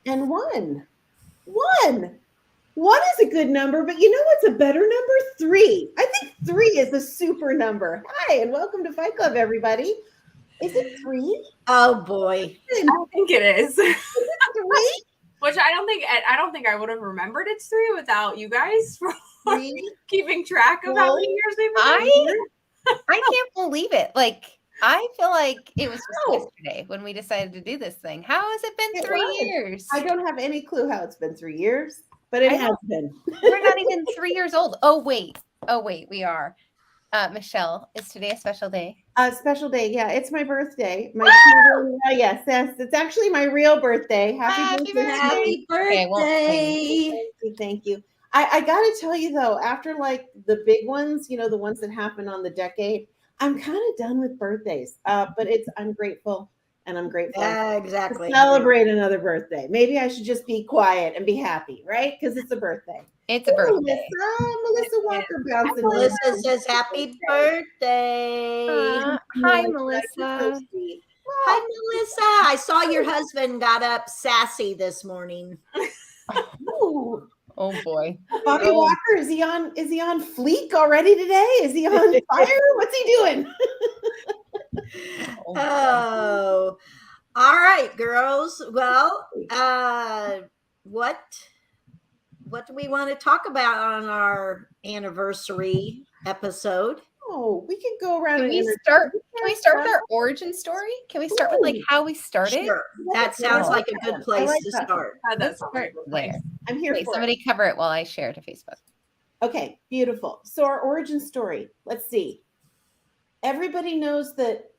And one. One. One is a good number, but you know what's a better number? Three. I think three is a super number. Hi, and welcome to Fight Club, everybody. Is it three? Oh boy. I think it is. Three? Which I don't think I would have remembered it's three without you guys keeping track of how many years they've been. I can't believe it. Like, I feel like it was just yesterday when we decided to do this thing. How has it been 3 years? I don't have any clue how it's been 3 years, but it has been. We're not even 3 years old. Oh, wait, we are. Michelle, is today a special day? A special day, yeah. It's my birthday. My children, yes, it's actually my real birthday. Happy birthday. Happy birthday. Okay, thank you. I got to tell you, though, after like the big ones, you know, the ones that happen on the decade, I'm kind of done with birthdays. But I'm grateful, and I'm grateful exactly to celebrate another birthday. Maybe I should just be quiet and be happy, right? Because it's a birthday. It's a birthday. Melissa Walker bouncing. Melissa says happy birthday. Hi, Melissa. Hi, Melissa. I saw your husband got up sassy this morning. Ooh. Oh boy. Bobby Walker, is he on fleek already today? Is he on fire? What's he doing? Oh. All right, girls. Well, what do we want to talk about on our anniversary episode? Oh, we can go around. Can we start with our origin story? Can we start with like how we started? Sure. That sounds like a good place to start. Let's start there. I'm here for somebody cover it while I share to Facebook. Okay, beautiful. So our origin story. Let's see. Everybody knows that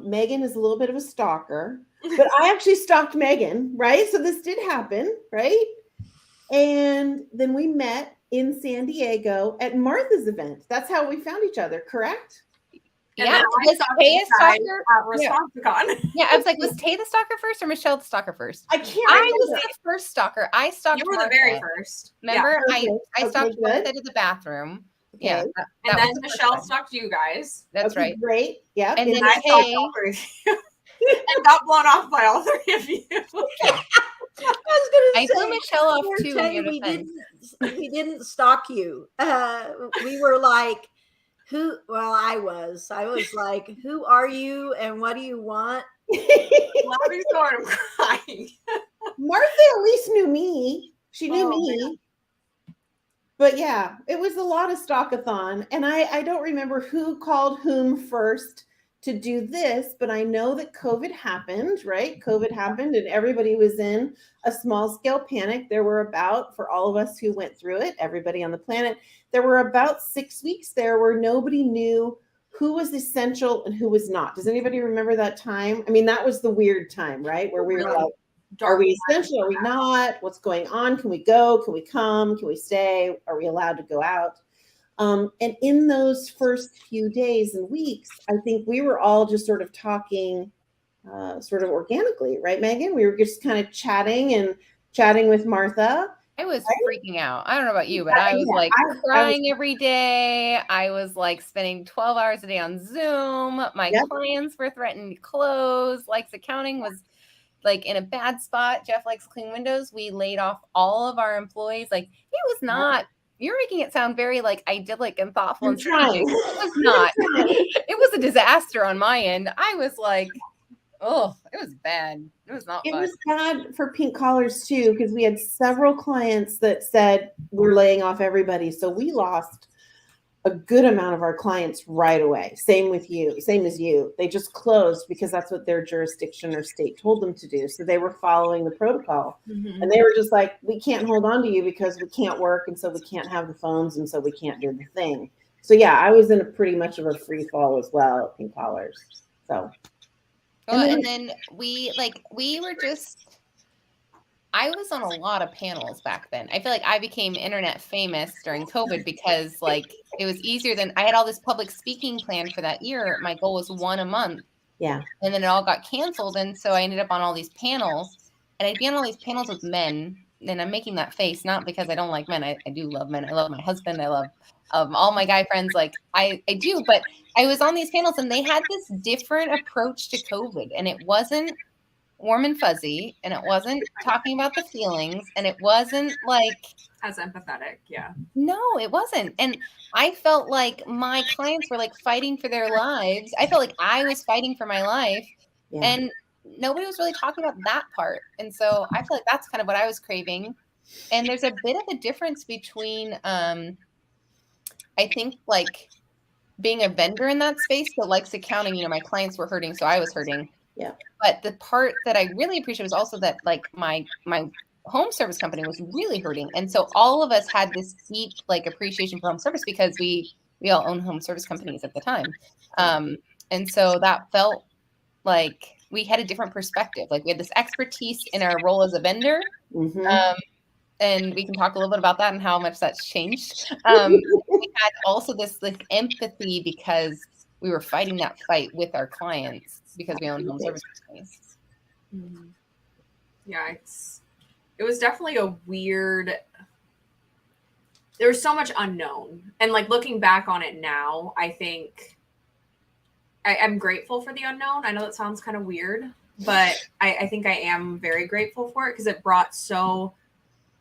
Megan is a little bit of a stalker, but I actually stalked Megan, right? So this did happen, right? And then we met in San Diego at Martha's event. That's how we found each other, correct? Yeah, was Tay a stalker? Yeah, I was like, was Tay the stalker first or Michelle the stalker first? I can't. I was the first stalker. I stalked. You were the very first. Remember, I stalked Martha to the bathroom. Okay. Yeah, and then Michelle stalked you guys. That's right. Great. Yeah, and then I stalked all three of you and got blown off by all three of you. I blew Michelle off too. We didn't stalk you. We were like, who? Well, I was like, who are you and what do you want? Laughing so hard, I'm crying. Martha at least knew me. She knew me. Man. But yeah, it was a lot of stalkathon. And I don't remember who called whom first to do this, but I know that COVID happened, right? COVID happened and everybody was in a small scale panic. There were about, for all of us who went through it, everybody on the planet, there were about 6 weeks there where nobody knew who was essential and who was not. Does anybody remember that time? I mean, that was the weird time, right? Where we were like, are we essential? Are we not? What's going on? Can we go? Can we come? Can we stay? Are we allowed to go out? And in those first few days and weeks, I think we were all just sort of talking sort of organically, right, Megan? We were just kind of chatting with Martha. I was freaking out. I don't know about you, but I was like crying every day. I was like spending 12 hours a day on Zoom. My clients were threatening to close. Likes Accounting was like in a bad spot. Jeff Likes Clean Windows. We laid off all of our employees. Like, it was not, you're making it sound very like idyllic and thoughtful and strategic. It was not. It was a disaster on my end. I was like, oh, it was bad. It was not fun. It was bad for Pink Collars too, because we had several clients that said we're laying off everybody. So we lost a good amount of our clients right away. Same as you. They just closed because that's what their jurisdiction or state told them to do. So they were following the protocol. Mm-hmm. And they were just like, we can't hold on to you because we can't work. And so we can't have the phones. And so we can't do the thing. So yeah, I was in a pretty much of a free fall as well at Pink Collars. So. And then I was on a lot of panels back then. I feel like I became internet famous during COVID because like it was easier than I had all this public speaking planned for that year. My goal was 1 a month. Yeah. And then it all got canceled. And so I ended up on all these panels and I'd be on all these panels with men. And I'm making that face, not because I don't like men. I do love men. I love my husband. I love all my guy friends. Like I do, but I was on these panels and they had this different approach to COVID and it wasn't warm and fuzzy, and it wasn't talking about the feelings, and it wasn't like as empathetic. Yeah. No, it wasn't. And I felt like my clients were like fighting for their lives. I felt like I was fighting for my life, and nobody was really talking about that part. And so I feel like that's kind of what I was craving. And there's a bit of a difference between I think like being a vendor in that space, but Lex Accounting, you know, my clients were hurting, so I was hurting. Yeah. But the part that I really appreciate was also that like my home service company was really hurting. And so all of us had this deep like appreciation for home service because we all own home service companies at the time. And so that felt like we had a different perspective. Like we had this expertise in our role as a vendor. And we can talk a little bit about that and how much that's changed. We had also this like empathy because we were fighting that fight with our clients because we own home service companies. Yeah, it was definitely a weird. There was so much unknown, and like looking back on it now, I think I'm grateful for the unknown. I know that sounds kind of weird, but I think I am very grateful for it because it brought so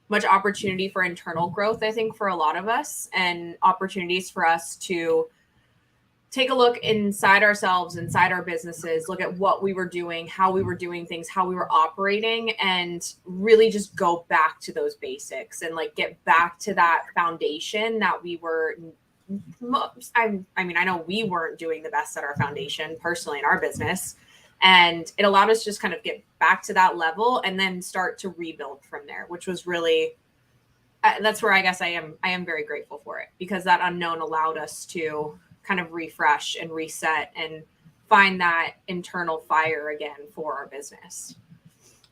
much opportunity for internal growth, I think, for a lot of us, and opportunities for us to take a look inside ourselves, inside our businesses, look at what we were doing, how we were doing things, how we were operating, and really just go back to those basics and like get back to that foundation that we were. I mean, I know we weren't doing the best at our foundation personally in our business. And it allowed us to just kind of get back to that level and then start to rebuild from there, which was really, that's where I guess I am very grateful for it, because that unknown allowed us to kind of refresh and reset and find that internal fire again for our business.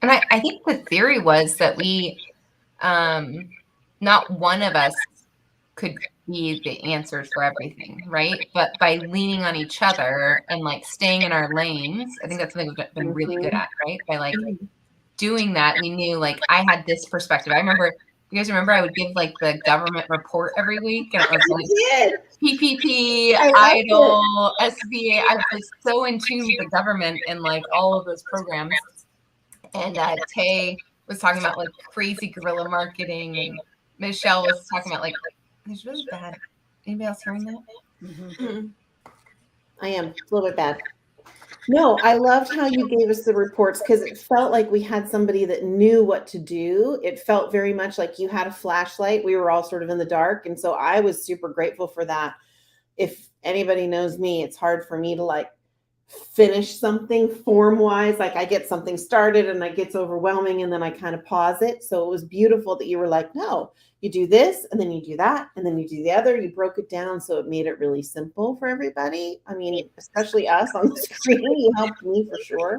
And I think the theory was that we, not one of us could be the answers for everything, right? But by leaning on each other and like staying in our lanes, I think that's something we've been really good at, right? By like doing that, we knew like I had this perspective. I remember, you guys remember I would give like the government report every week, and it was like PPP, EIDL, SBA. I was so in tune with the government and like all of those programs. And Tay was talking about like crazy guerrilla marketing, and Michelle was talking about like, it's really bad. Anybody else hearing that? I am a little bit bad. No, I loved how you gave us the reports because it felt like we had somebody that knew what to do. It felt very much like you had a flashlight. We were all sort of in the dark. And so I was super grateful for that. If anybody knows me, it's hard for me to like finish something form wise. Like I get something started and it gets overwhelming and then I kind of pause it. So it was beautiful that you were like, no, you do this and then you do that and then you do the other. You broke it down so it made it really simple for everybody. I mean, especially us on the screen, you helped me for sure.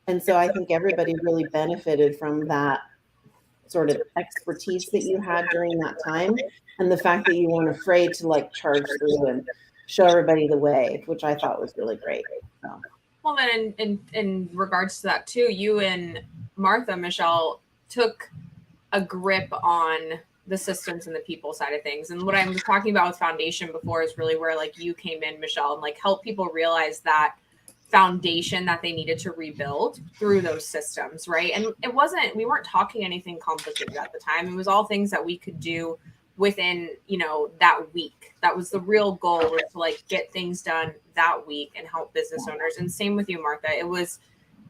And so I think everybody really benefited from that sort of expertise that you had during that time, and the fact that you weren't afraid to like charge through and show everybody the way, which I thought was really great. So. Well, then in regards to that too, you and Martha, Michelle, took a grip on the systems and the people side of things. And what I was talking about with foundation before is really where like you came in, Michelle, and like help people realize that foundation that they needed to rebuild through those systems, right? And we weren't talking anything complicated at the time. It was all things that we could do within, that week. That was the real goal, was to like get things done that week and help business owners. And same with you, Martha. It was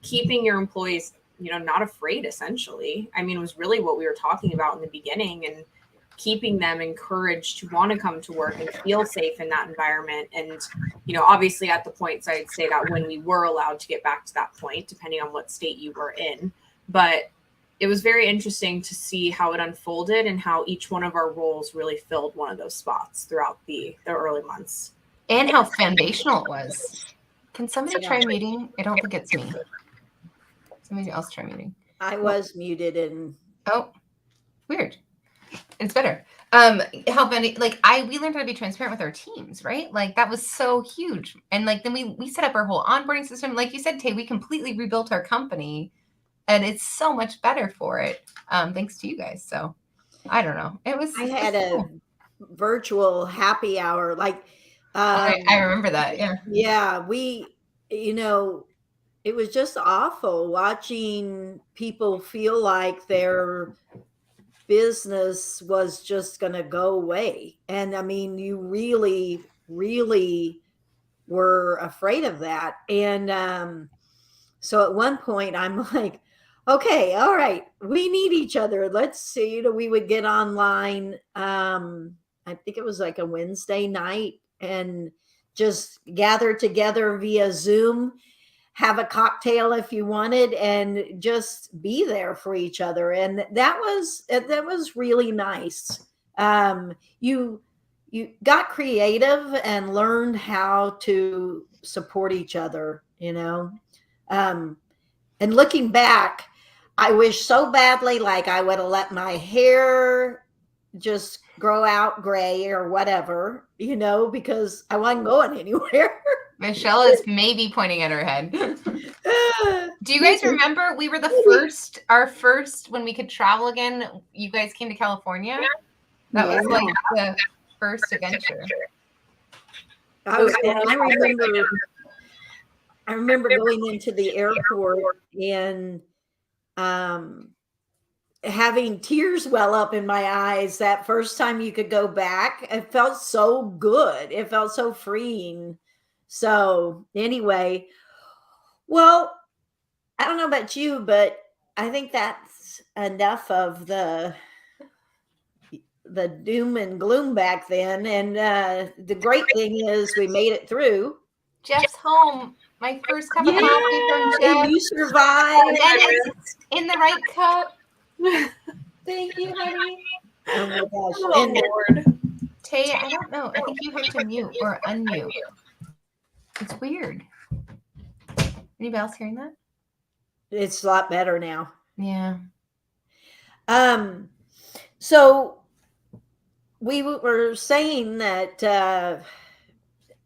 keeping your employees, not afraid, essentially. I mean, it was really what we were talking about in the beginning, and keeping them encouraged to want to come to work and feel safe in that environment. And, obviously at the points, I'd say that when we were allowed to get back to that point, depending on what state you were in, but it was very interesting to see how it unfolded and how each one of our roles really filled one of those spots throughout the early months. And how foundational it was. Can somebody try muting? I don't think it's me. Somebody else try muting. I was muted and. Oh, weird. It's better. We learned how to be transparent with our teams, right? Like that was so huge. And like, then we set up our whole onboarding system. Like you said, Tay, we completely rebuilt our company. And it's so much better for it, thanks to you guys. So I don't know. I had a virtual happy hour. Like I remember that. Yeah. Yeah. We, it was just awful watching people feel like their business was just going to go away. And I mean, you really, really were afraid of that. And so at one point, I'm like, okay, all right, we need each other. Let's see. We would get online. I think it was like a Wednesday night and just gather together via Zoom, have a cocktail if you wanted, and just be there for each other. And that was really nice. You got creative and learned how to support each other, and looking back, I wish so badly like I would have let my hair just grow out gray or whatever, because I wasn't going anywhere. Michelle is maybe pointing at her head. Do you guys remember we were our first when we could travel again? You guys came to California. That was like the first adventure. I remember going into the airport and having tears well up in my eyes that first time you could go back. It felt so good. It felt so freeing. So anyway, well, I don't know about you, but I think that's enough of the doom and gloom back then. And the great thing is we made it through. Jeff's home. My first cup of coffee from Jeff. You survived. Dennis in the right cup. Thank you, honey. Oh my gosh. Oh, Lord. Tay, I don't know. I think you have to mute or unmute. It's weird. Anybody else hearing that? It's a lot better now. Yeah. So we were saying that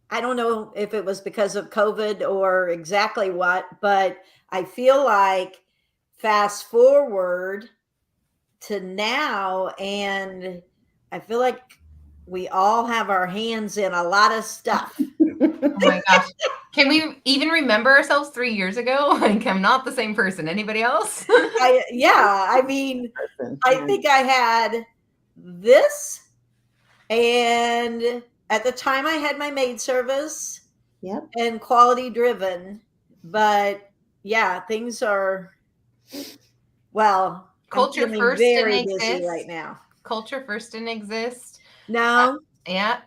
I don't know if it was because of COVID or exactly what, but I feel like fast forward to now, and I feel like we all have our hands in a lot of stuff. Oh my gosh. Can we even remember ourselves 3 years ago? Like, I'm not the same person. Anybody else? I mean, I think I had this, and at the time I had my maid service, and Quality Driven. But yeah, things are, well, Culture I'm First very didn't busy exist. right now. Culture First didn't exist. No. Yeah.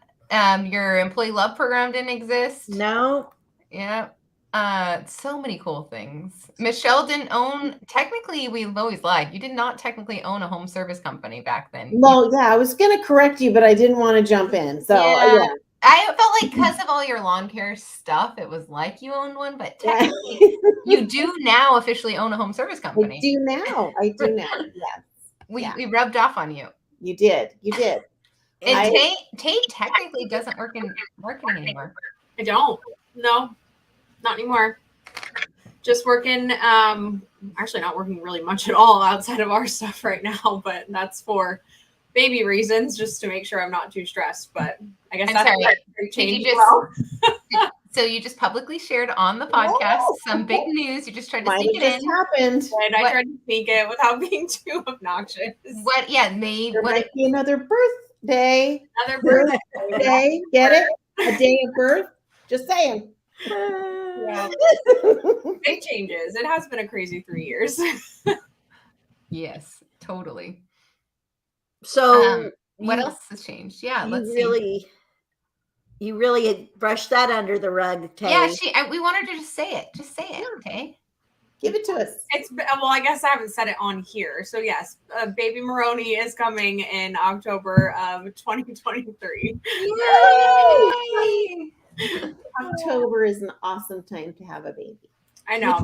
Your employee love program didn't exist. No. Yeah. So many cool things. Michelle didn't own, technically, we've always lied. You did not technically own a home service company back then. Well, yeah, I was going to correct you, but I didn't want to jump in. So, yeah. I felt like because of all your lawn care stuff, it was like you owned one, but technically you do now officially own a home service company. I do now. Yes. We rubbed off on you. You did. And Tate technically doesn't work in marketing anymore. I don't. No, not anymore. Just working, actually not working really much at all outside of our stuff right now, but that's for baby reasons, just to make sure I'm not too stressed. But I guess that's a change. So you just publicly shared on the podcast some big news. You just tried to sneak it in. Happened. And I tried to sneak it without being too obnoxious. What? Yeah, there might be another birthday. Another birthday. Get it? A day of birth. Just saying. Yeah. Big changes. It has been a crazy 3 years. Yes, totally. So what else has changed? Yeah, let's see. You really had brushed that under the rug, Tay. Yeah, we wanted to just say it. Just say it, Tay. Give it to us. Well, I guess I haven't said it on here. So yes, Baby Maroney is coming in October of 2023. Yay! October is an awesome time to have a baby. I know.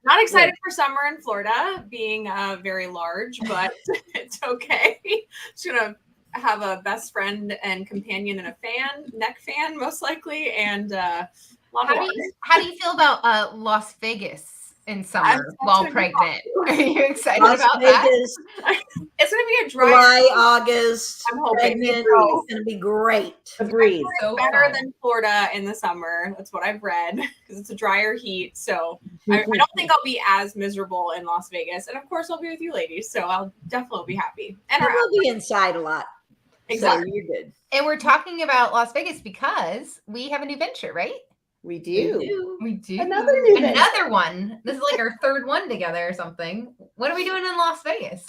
Not excited for summer in Florida, being very large, but it's okay. Just gonna have a best friend and companion and a neck fan, most likely, and how do you feel about Las Vegas in summer while pregnant? Are you excited about that? It's gonna be a dry July, August. I'm hoping it's gonna be great. Agreed. So better than Florida in the summer. That's what I've read, because it's a drier heat. So I don't think I'll be as miserable in Las Vegas. And of course, I'll be with you ladies. So I'll definitely be happy. And we'll be inside a lot. Exactly. So you're good. And we're talking about Las Vegas because we have a new venture, right? We do. We do. Another one. This is like our third one together or something. What are we doing in Las Vegas?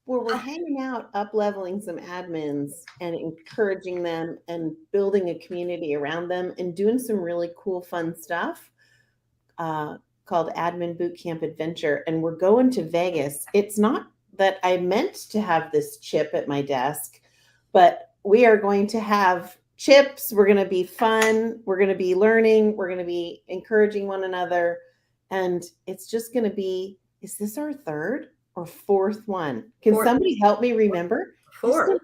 Well, we're hanging out, up-leveling some admins and encouraging them and building a community around them and doing some really cool, fun stuff called Admin Bootcamp Adventure. And we're going to Vegas. It's not that I meant to have this chip at my desk, but we are going to have chips. We're going to be fun. We're going to be learning. We're going to be encouraging one another. And it's just going to be, is this our third or fourth one? Can somebody help me remember? Four.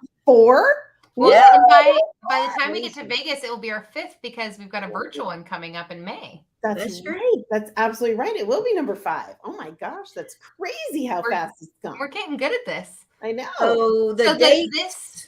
Well, yeah. And by the time we get to Vegas, it will be our fifth because we've got a virtual one coming up in May. That's right. That's absolutely right. It will be number 5. Oh my gosh, that's crazy how fast it's gone. We're getting good at this. I know. So this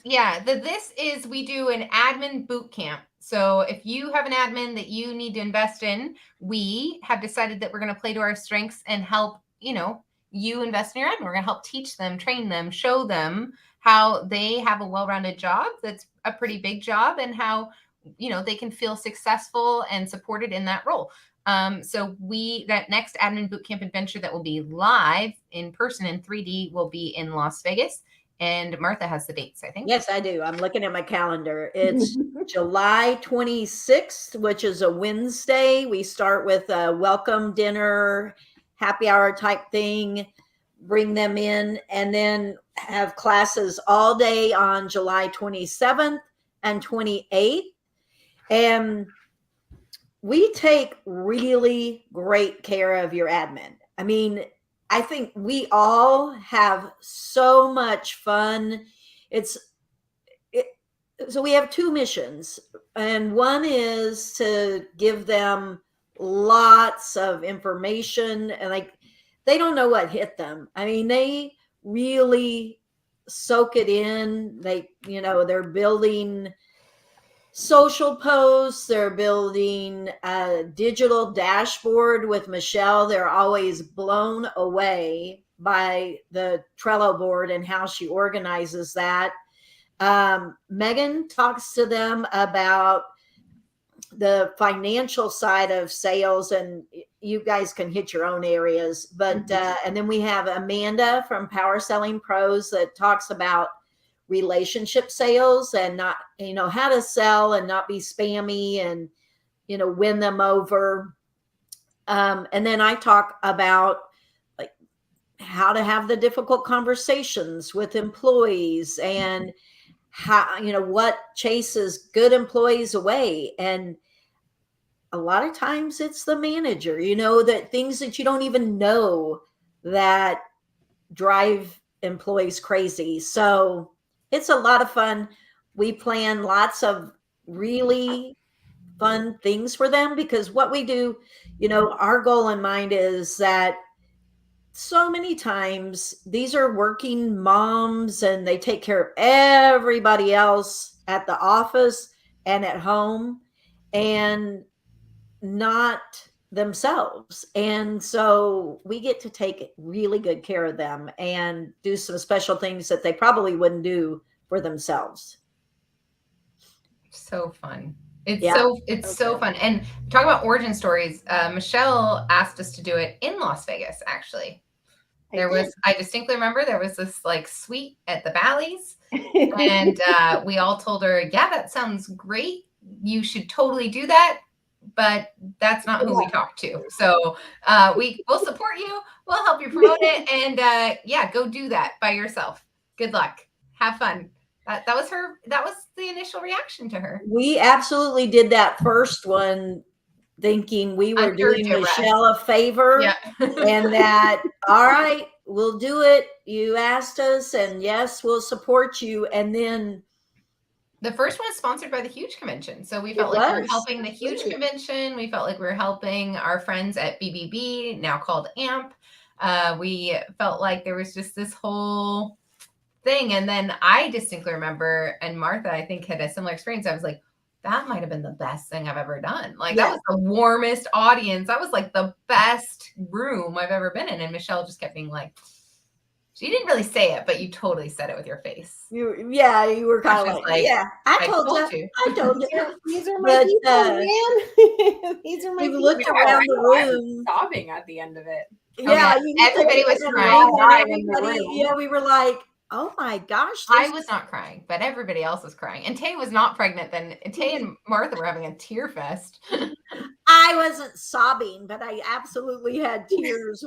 is we do an admin boot camp. So if you have an admin that you need to invest in, we have decided that we're going to play to our strengths and help, you invest in your admin. We're going to help teach them, train them, show them how they have a well-rounded job that's a pretty big job and how they can feel successful and supported in that role. So that next admin bootcamp adventure that will be live in person in 3D will be in Las Vegas. And Martha has the dates, I think. Yes, I do. I'm looking at my calendar. It's July 26th, which is a Wednesday. We start with a welcome dinner, happy hour type thing, bring them in, and then have classes all day on July 27th and 28th. And we take really great care of your admin. I mean, I think we all have so much fun. So we have 2 missions, and one is to give them lots of information, and they don't know what hit them. I mean, they really soak it in. They're building social posts. They're building a digital dashboard with Michelle. They're always blown away by the Trello board and how she organizes that. Megan talks to them about the financial side of sales, and you guys can hit your own areas. But and then we have Amanda from Power Selling Pros that talks about relationship sales and not, how to sell and not be spammy and, win them over. And then I talk about how to have the difficult conversations with employees and how, what chases good employees away. And a lot of times it's the manager, that things that you don't even know that drive employees crazy. So it's a lot of fun. We plan lots of really fun things for them because what we do, our goal in mind is that so many times these are working moms and they take care of everybody else at the office and at home and not themselves. And so we get to take really good care of them and do some special things that they probably wouldn't do for themselves. So fun. It's so fun. And talk about origin stories. Michelle asked us to do it in Las Vegas, actually. I distinctly remember there was this suite at the Bally's and we all told her, yeah, that sounds great. You should totally do that. But that's not who we talk to. So we'll support you. We'll help you promote it. And go do that by yourself. Good luck. Have fun. That was the initial reaction to her. We absolutely did that first one thinking we were doing Michelle a favor. Yeah. And that, all right, we'll do it. You asked us, and yes, we'll support you. And then the first one is sponsored by the Huge Convention. So we felt like we were helping the Huge Convention. We felt like we were helping our friends at BBB, now called AMP. We felt like there was just this whole thing. And then I distinctly remember, and Martha, I think, had a similar experience. I was like, that might have been the best thing I've ever done. Like Yeah. that was the warmest audience. That was like the best room I've ever been in. And Michelle just kept being like, she didn't really say it, but you totally said it with your face. You were kind of like, yeah, I told you. I told you. These are my people, man. These are my we people. looked around the room. Sobbing at the end of it. Yeah, everybody was crying. Yeah, we were like, oh my gosh. I was not crying, but everybody else was crying. And Tay was not pregnant then. Tay and Martha were having a tear fest. I wasn't sobbing, but I absolutely had tears.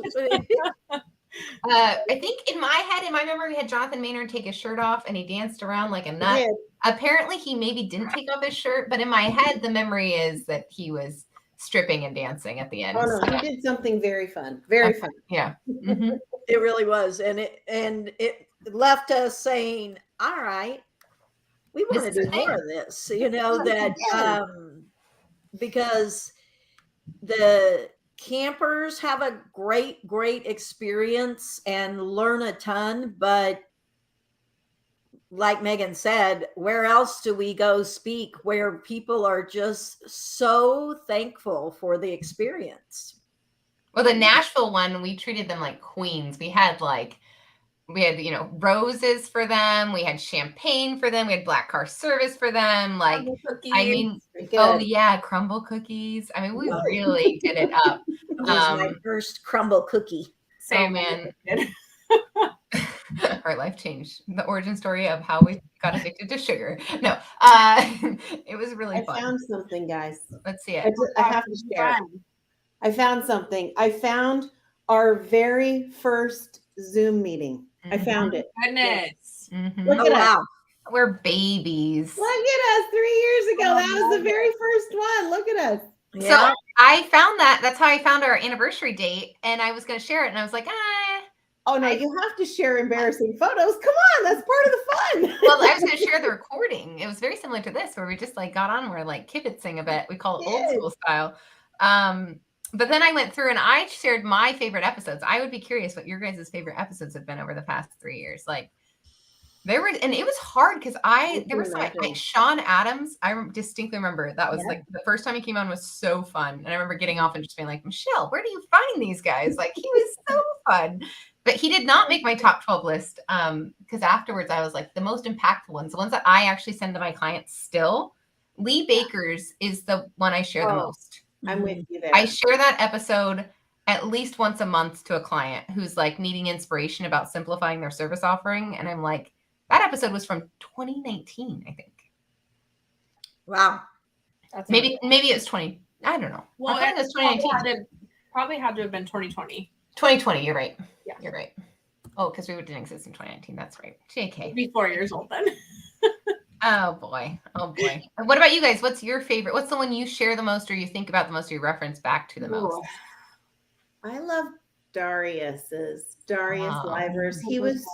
I think in my memory, we had Jonathan Maynard take his shirt off and he danced around like a nut. Yeah. Apparently, he maybe didn't take off his shirt, but in my head, the memory is that he was stripping and dancing at the end. Oh no, he did something very fun. Very fun. Yeah. Mm-hmm. It really was. And it left us saying, all right, we want to do more of this, because the campers have a great experience and learn a ton, but like Megan said, where else do we go speak where people are just so thankful for the experience? Well, the Nashville one, we treated them like queens. We had roses for them. We had champagne for them. We had black car service for them. Like, I mean, oh yeah, crumble cookies. I mean, we really did it up. It was my first crumble cookie. So man, our life changed. The origin story of how we got addicted to sugar. No, it was really fun. I found something, guys. Let's see it. I have to share. I found something. I found our very first Zoom meeting. I found it. Goodness. Mm-hmm. Look at us. We're babies. Look at us 3 years ago. That was the very first one. Look at us. Yeah. So I found that. That's how I found our anniversary date. And I was going to share it. And I was like, Oh, no, you have to share embarrassing photos. Come on. That's part of the fun. Well, I was going to share the recording. It was very similar to this, where we just like got on and we're like kibitzing a bit. We call it old school style. But then I went through and I shared my favorite episodes. I would be curious what your guys' favorite episodes have been over the past 3 years. Like there were, and it was hard because there was like Sean Adams. I distinctly remember that was like the first time he came on was so fun. And I remember getting off and just being like, Michelle, where do you find these guys? Like he was so fun, but he did not make my top 12 list. Because afterwards I was like the most impactful ones, the ones that I actually send to my clients still. Lee Baker's is the one I share the most. I'm with you there. I share that episode at least once a month to a client who's like needing inspiration about simplifying their service offering. And I'm like, that episode was from 2019, I think. Wow. That's maybe it was 20. I don't know. Well, I think it was 2019. Probably had to have been 2020. 2020, you're right. Yeah. You're right. Oh, because we didn't exist in 2019. That's right. JK. I'd be 4 years old then. Oh boy. What about you guys? What's your favorite? What's the one you share the most or you think about the most or you reference back to the most? I love Darius Livers. He was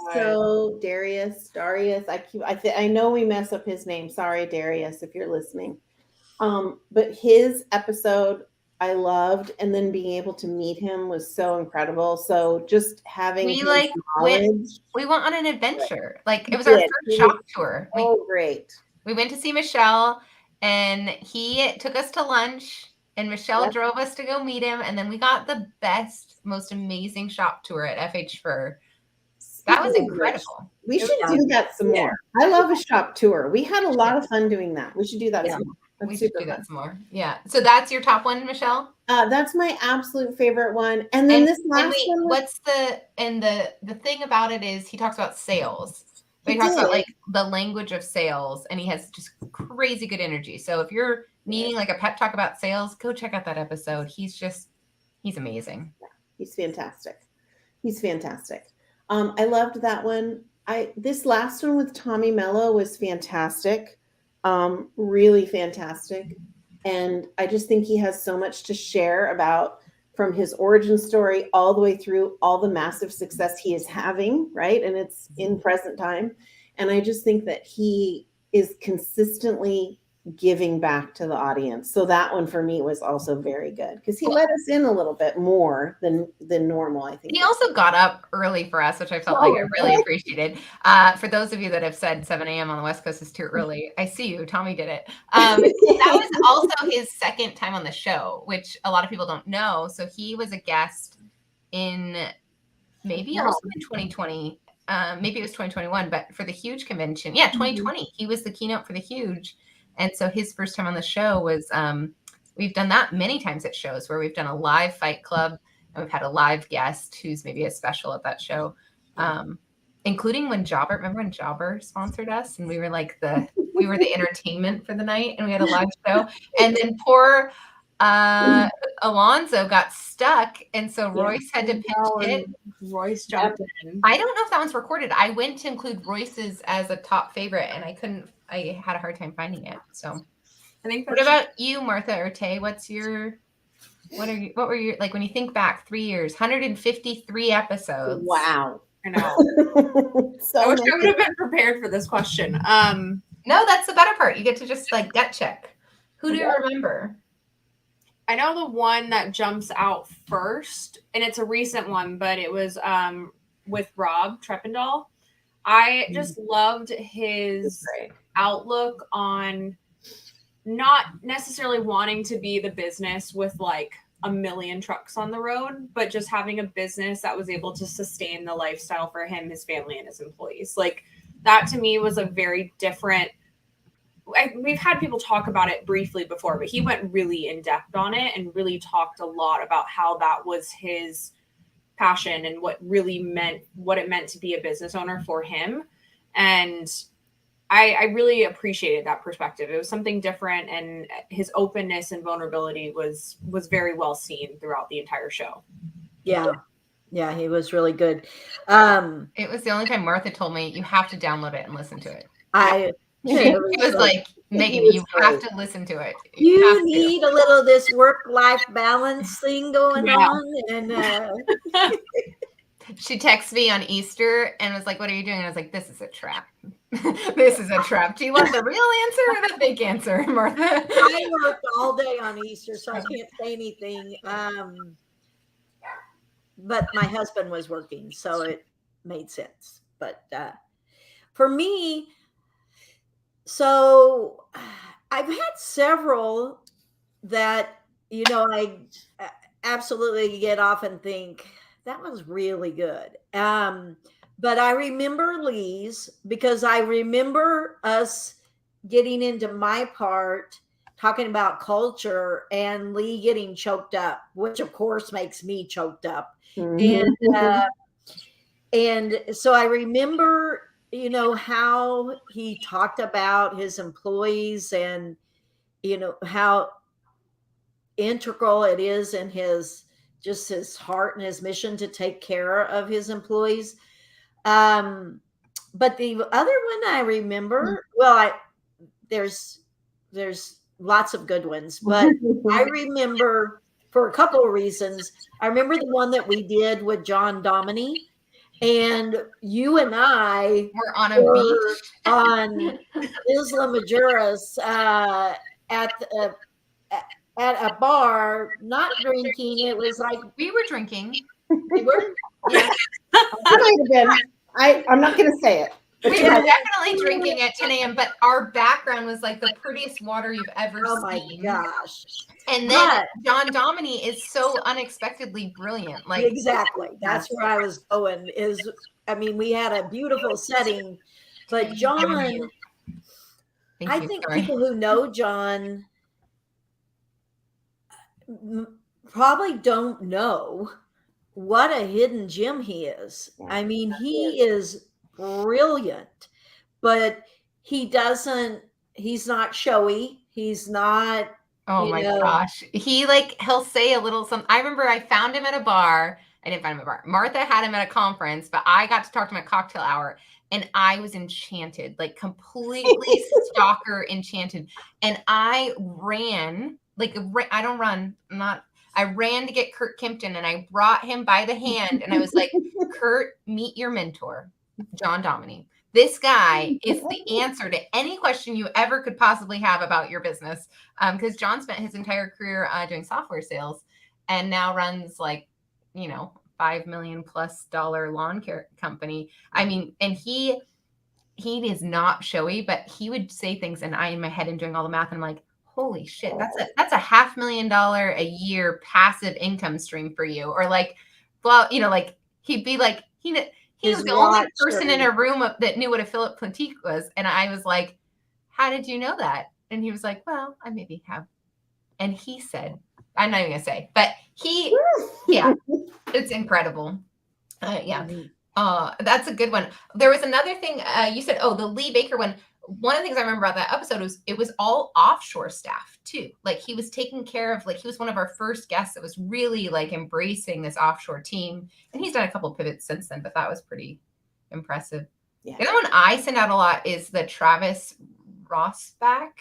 Darius. I know we mess up his name. Sorry, Darius, if you're listening. But his episode I loved, and then being able to meet him was so incredible. So just having we went on an adventure. Like it was our first shop tour. Great. We went to see Michelle and he took us to lunch and Michelle drove us to go meet him. And then we got the best, most amazing shop tour at FH Fur. That was incredible. We should do that some more. I love a shop tour. We had a lot of fun doing that. We should do that some more. We should do that some more. Yeah. So that's your top one, Michelle? That's my absolute favorite one. And then this last one. What's the thing about it is he talks about sales. He talks about like the language of sales and he has just crazy good energy. So if you're needing like a pep talk about sales, go check out that episode. He's amazing. Yeah, he's fantastic. I loved that one. This last one with Tommy Mello was fantastic. Really fantastic. And I just think he has so much to share about from his origin story all the way through all the massive success he is having, right? And it's in present time. And I just think that he is consistently giving back to the audience. So that one for me was also very good because he let us in a little bit more than normal, I think. He also got up early for us, which I felt like I really appreciated. For those of you that have said 7 a.m. on the West Coast is too early, I see you. Tommy did it. That was also his second time on the show, which a lot of people don't know. So he was a guest in maybe also in 2020. Maybe it was 2021, but for the Huge convention. Yeah, 2020. He was the keynote for the Huge. And so his first time on the show was, we've done that many times at shows where we've done a live Fight Club and we've had a live guest who's maybe a special at that show, including when Jobber, remember when Jobber sponsored us and we were like we were the entertainment for the night and we had a live show. And then poor Alonzo got stuck. And so Royce had to pinch hit. Royce jumped in. I don't know if that one's recorded. I went to include Royce's as a top favorite and I had a hard time finding it. So I think what about you, Martha or Tay? What were your, like when you think back 3 years, 153 episodes. Wow. I know. I wish I would have been prepared for this question. No, that's the better part. You get to just like gut check. Who do you remember? I know the one that jumps out first, and it's a recent one, but it was with Rob Treppendahl. I just loved his outlook on not necessarily wanting to be the business with like a million trucks on the road, but just having a business that was able to sustain the lifestyle for him, his family, and his employees. Like that to me was a very different. We've had people talk about it briefly before, but he went really in depth on it and really talked a lot about how that was his passion and what it meant to be a business owner for him. And I really appreciated that perspective. It was something different, and his openness and vulnerability was very well seen throughout the entire show. Yeah, he was really good. It was the only time Martha told me you have to download it and listen to it. She was like, Megan, you have to listen to it. You need a little this work-life balance thing going on. And she texted me on Easter and was like, what are you doing? And I was like, this is a trap. This is a trap. Do you want the real answer or the fake answer, Martha? I worked all day on Easter, so I can't say anything. But my husband was working, so it made sense. But for me, so I've had several that, I absolutely get off and think that was really good. But I remember Lee's because I remember us getting into my part, talking about culture and Lee getting choked up, which of course makes me choked up. Mm-hmm. And so I remember, how he talked about his employees and, how integral it is in his heart and his mission to take care of his employees. But the other one I remember, there's lots of good ones, but I remember for a couple of reasons. I remember the one that we did with John Dominy, and you and I were on a beach on Isla Majuras at a bar, not drinking. It was like we were drinking. We were. Yeah. Might have been. I'm not going to say it. We were definitely drinking at 10 a.m., but our background was like the prettiest water you've ever seen. Oh my gosh. And then John Dominy is so unexpectedly brilliant. Like exactly. That's where I was going we had a beautiful setting, but John, I think people who know John probably don't know what a hidden gem he is. I mean, he is brilliant, but he's not showy. He's not. Oh my gosh. He'll say a little something. I remember I found him at a bar. I didn't find him at a bar. Martha had him at a conference, but I got to talk to him at cocktail hour and I was enchanted, like completely stalker enchanted. And I ran, I don't run, I ran to get Kurt Kimpton and I brought him by the hand and I was like, Kurt, meet your mentor, John Dominy. This guy is the answer to any question you ever could possibly have about your business. Because John spent his entire career doing software sales and now runs like, $5 million plus lawn care company. I mean, and he is not showy, but he would say things and I in my head am doing all the math and I'm like, holy shit, that's a $500,000 a year passive income stream for you. Or like, well, like he'd be like, he was the only person in a room that knew what a Philip Plantique was. And I was like, how did you know that? And he was like, well, I maybe have. And he said, I'm not even going to say, but it's incredible. That's a good one. There was another thing you said, the Lee Baker one. One of the things I remember about that episode was it was all offshore staff too. Like he was taking care of, like he was one of our first guests that was really like embracing this offshore team. And he's done a couple of pivots since then, but that was pretty impressive. Yeah. The other one I send out a lot is the Travis Rossback.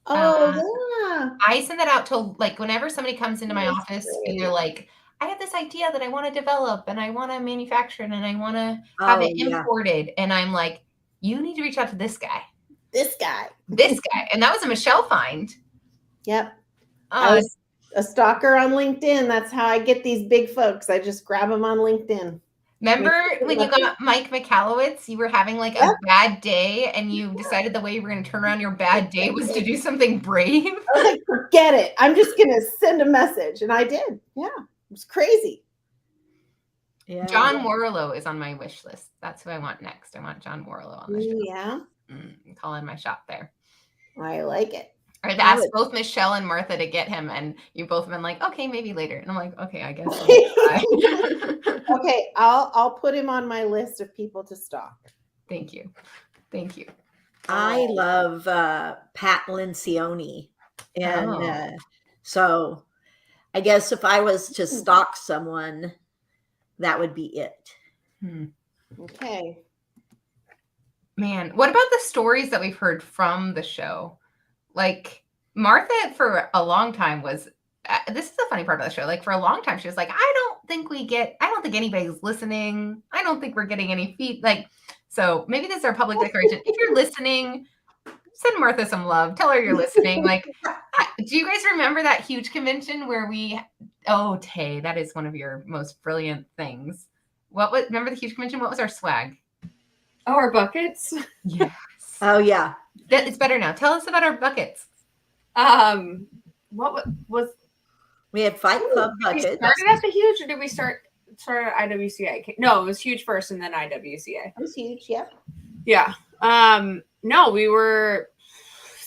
I send that out to like whenever somebody comes into my office and they're like, I have this idea that I want to develop and I want to manufacture it and I want to have it imported. And I'm like, you need to reach out to this guy. This guy. And that was a Michelle find. Yep. I was a stalker on LinkedIn. That's how I get these big folks. I just grab them on LinkedIn. Remember when you got Mike Michalowicz, you were having like a bad day and you decided the way you were going to turn around your bad day was to do something brave? I was like, forget it. I'm just going to send a message. And I did. Yeah. It was crazy. Yeah. John Warlow is on my wish list. That's who I want next. I want John Warlow on the show. Yeah. Call in my shop there. I like it. I've asked both Michelle and Martha to get him, and you both have been like, okay, maybe later. And I'm like, okay, I guess. Okay, I'll put him on my list of people to stalk. Thank you. I love Pat Lencioni. And so I guess if I was to stalk someone, that would be it. Okay. Man, what about the stories that we've heard from the show? Like Martha for a long time was, this is the funny part of the show. Like for a long time, she was like, I don't think anybody's listening. I don't think we're getting any feed. Like, so maybe this is our public declaration. If you're listening, send Martha some love. Tell her you're listening. Like, do you guys remember that huge convention where Tay, that is one of your most brilliant things. Remember the huge convention? What was our swag? Oh, our buckets. Yes. Oh yeah. It's better now. Tell us about our buckets. What was? We had Fight Club buckets. We started at the huge, or did we start at IWCA? No, it was huge first, and then IWCA. It was huge. Yep. Yeah. No, we were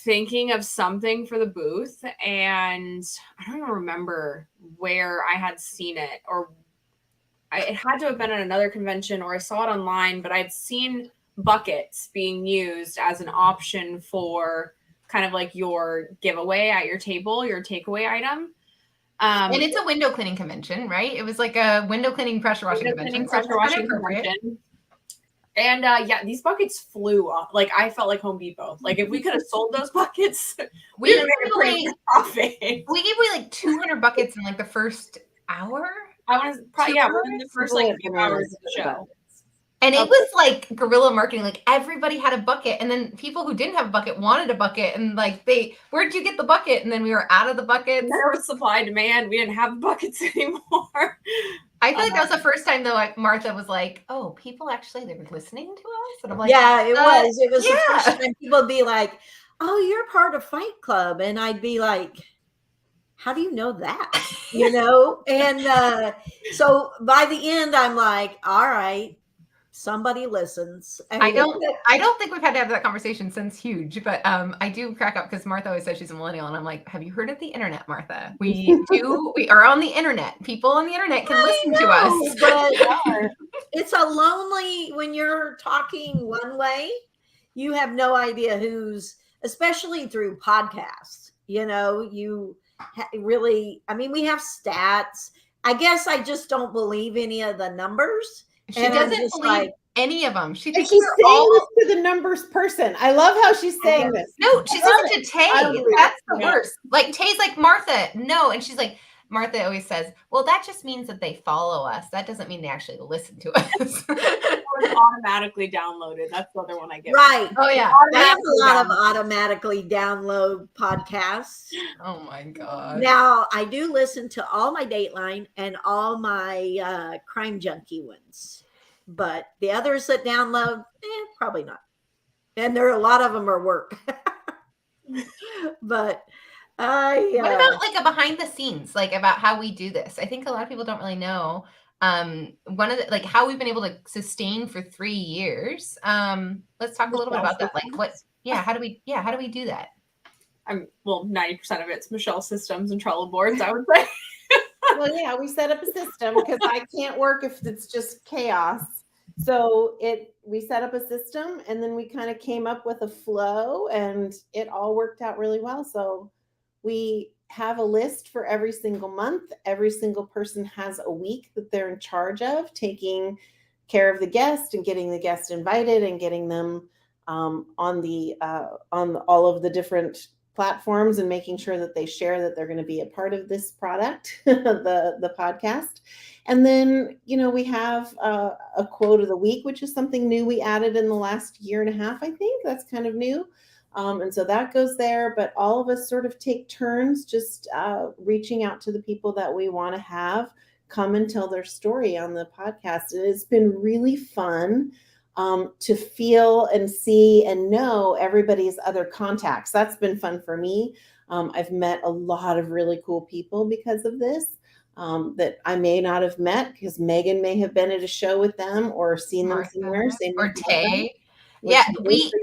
thinking of something for the booth, and I don't even remember where I had seen it, or it had to have been at another convention, or I saw it online. But I'd seen buckets being used as an option for kind of like your giveaway at your table, your takeaway item. And it's a window cleaning convention, right? It was like a window cleaning pressure washing convention. And these buckets flew up. Like I felt like Home Depot. Like if we could have sold those buckets, we would have made a pretty good profit. We gave away like 200 buckets in like the first hour. I was probably within the first like few hours of the show. And it was like guerrilla marketing. Like everybody had a bucket, and then people who didn't have a bucket wanted a bucket, and like where'd you get the bucket? And then we were out of the buckets. There was supply and demand. We didn't have the buckets anymore. I feel like that was the first time though. Like Martha was like, "Oh, people actually they were listening to us." And I'm like, "Yeah, it was. It was the first time people would be like, oh, you're part of Fight Club," and I'd be like, how do you know that? And so by the end, I'm like, all right. Somebody listens. I don't think we've had to have that conversation since Huge, but I do crack up because Martha always says she's a millennial, and I'm like, have you heard of the internet, Martha? We are on the internet. People on the internet can listen to us. But it's a lonely when you're talking one way. You have no idea especially through podcasts. You really. I mean, we have stats. I guess I just don't believe any of the numbers. She doesn't believe any of them. She thinks she's saying this to the numbers person. I love how she's saying this. No, she says it to Tay. That's the worst. Like Tay's like, Martha, no. And she's like, Martha always says, well, that just means that they follow us. That doesn't mean they actually listen to us. was automatically downloaded. That's the other one I get. Right. Oh yeah. I have a lot of automatically download podcasts. Oh my god. Now I do listen to all my Dateline and all my Crime Junkie ones, but the others that download, probably not. And there are a lot of them are work. But what about like a behind the scenes, like about how we do this? I think a lot of people don't really know. One of the, like how we've been able to sustain for 3 years. Let's talk a little bit about that. Like how do we do that? 90% of it's Michelle systems and Trello boards, I would say. Well, yeah, we set up a system because I can't work if it's just chaos. So we set up a system and then we kind of came up with a flow and it all worked out really well. So we have a list for every single month. Every single person has a week that they're in charge of taking care of the guest and getting the guest invited and getting them on all of the different platforms and making sure that they share that they're going to be a part of this product, the podcast. And then, we have a quote of the week, which is something new we added in the last year and a half, I think. That's kind of new. And so that goes there, but all of us sort of take turns just reaching out to the people that we want to have come and tell their story on the podcast. And it's been really fun to feel and see and know everybody's other contacts. That's been fun for me. I've met a lot of really cool people because of this that I may not have met because Megan may have been at a show with them or seen them somewhere. Or Tay. Yeah,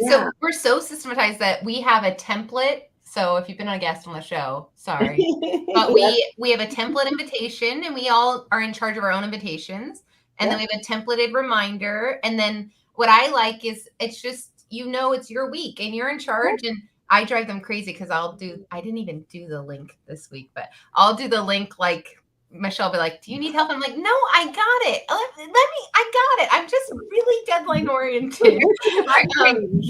so we're so systematized that we have a template. So if you've been a guest on the show, sorry, but we have a template invitation and we all are in charge of our own invitations. And then we have a templated reminder. And then what I like is it's just, it's your week and you're in charge. And I drive them crazy because I didn't even do the link this week, but I'll do the link like Michelle will be like, do you need help? I'm like, no, I got it. I got it. I'm just really deadline oriented.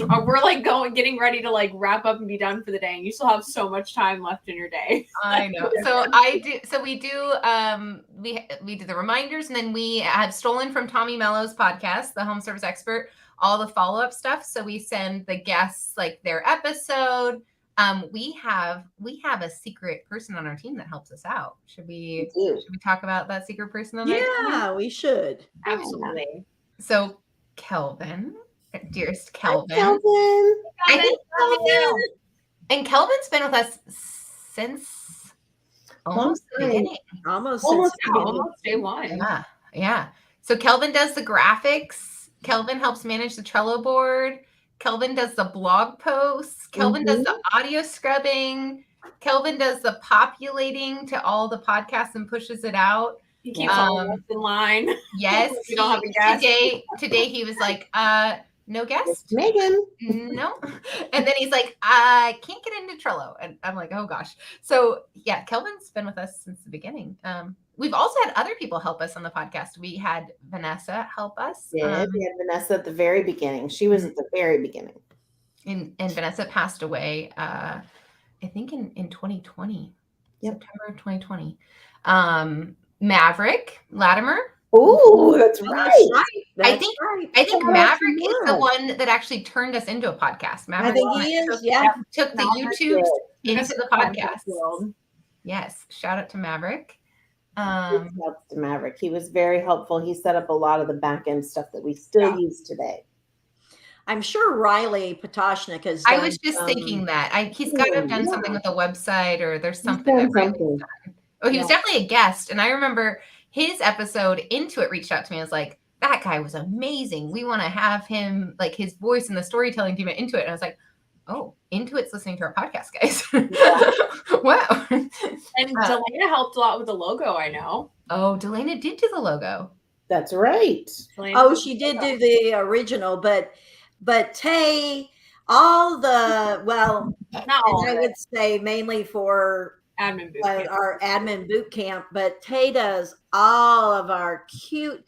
We're like getting ready to like wrap up and be done for the day. And you still have so much time left in your day. I know. So we do the reminders, and then we have stolen from Tommy Mello's podcast, The Home Service Expert, all the follow-up stuff. So we send the guests like their episode. We have a secret person on our team that helps us out. Should we talk about that secret person on our team? Yeah, we should. Absolutely. So Kelvin, dearest Kelvin. Hi, Kelvin. I think Kelvin. And Kelvin's been with us since almost the beginning. Almost day one. Yeah. So Kelvin does the graphics. Kelvin helps manage the Trello board. Kelvin does the blog posts. Kelvin does the audio scrubbing. Kelvin does the populating to all the podcasts and pushes it out. He keeps all of us in line. Yes. We don't have a guest. Today he was like, no guest. Megan. No. And then he's like, I can't get into Trello. And I'm like, oh gosh. So yeah, Kelvin's been with us since the beginning. We've also had other people help us on the podcast. We had Vanessa help us. We had Vanessa at the very beginning. She was at the very beginning. And Vanessa passed away, I think in 2020. Yep. September of 2020. Maverick Latimer. Oh, that's right. I think Maverick is the one that actually turned us into a podcast. Maverick, I think he is. Took the YouTube into the podcast world. Yes. Shout out to Maverick. Shouts to Maverick. He was very helpful. He set up a lot of the back end stuff that we still use today. I'm sure Riley Patoshnik has. I was just thinking that he's got to have done something with the website, or there's something that Riley's done. Oh, he was definitely a guest, and I remember his episode. Intuit reached out to me. I was like, that guy was amazing. We want to have him, like his voice and the storytelling team at Intuit. And I was like, oh, Intuit's listening to our podcast, guys. Wow. And Delana helped a lot with the logo, I know. Oh, Delana did do the logo. That's right. She did do the original, but Tay, all the, I would say mainly for admin boot camp. Our admin boot camp, but Tay does all of our cute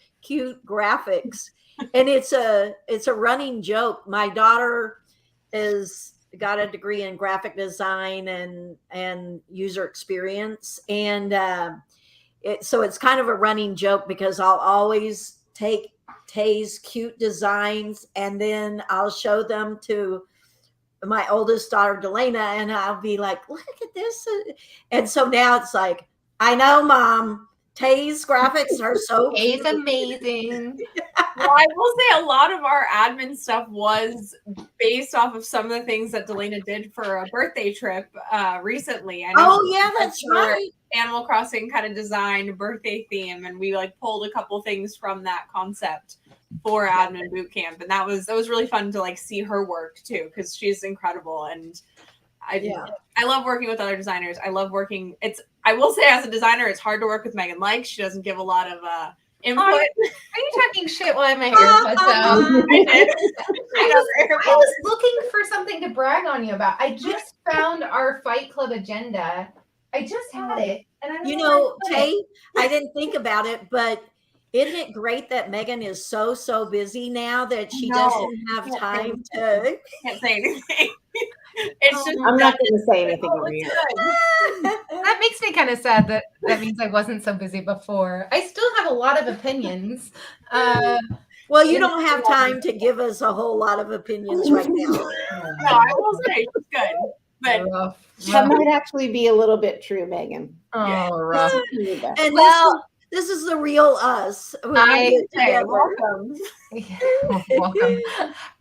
graphics. And it's a running joke. My daughter got a degree in graphic design and user experience. And so it's kind of a running joke because I'll always take Tay's cute designs, and then I'll show them to my oldest daughter, Delana, and I'll be like, look at this. And so now it's like, I know, Mom, Tay's graphics are so Tay's cute. amazing. Well, I will say a lot of our admin stuff was based off of some of the things that Delana did for a birthday trip recently. I know That's right. Animal Crossing kind of designed birthday theme, and we like pulled a couple things from that concept for admin boot camp, and that was really fun to like see her work too, because she's incredible. And I love working with other designers. I love working. I will say, as a designer, it's hard to work with Megan. Like, she doesn't give a lot of input. Are you talking shit while I have my AirPods out? I was looking for something to brag on you about. I just found our Fight Club agenda. I just had it, and I don't know, Tay, I didn't think about it, but isn't it great that Megan is so busy now that she doesn't have time to? Can't say anything. It's just I'm not going to say anything over here. That makes me kind of sad. That means I wasn't so busy before. I still have a lot of opinions. Well, you don't have time to give us a whole lot of opinions right now. No, I will say it's good, but that might actually be a little bit true, Megan. Oh, rough. And this is the real us. Welcome. Welcome.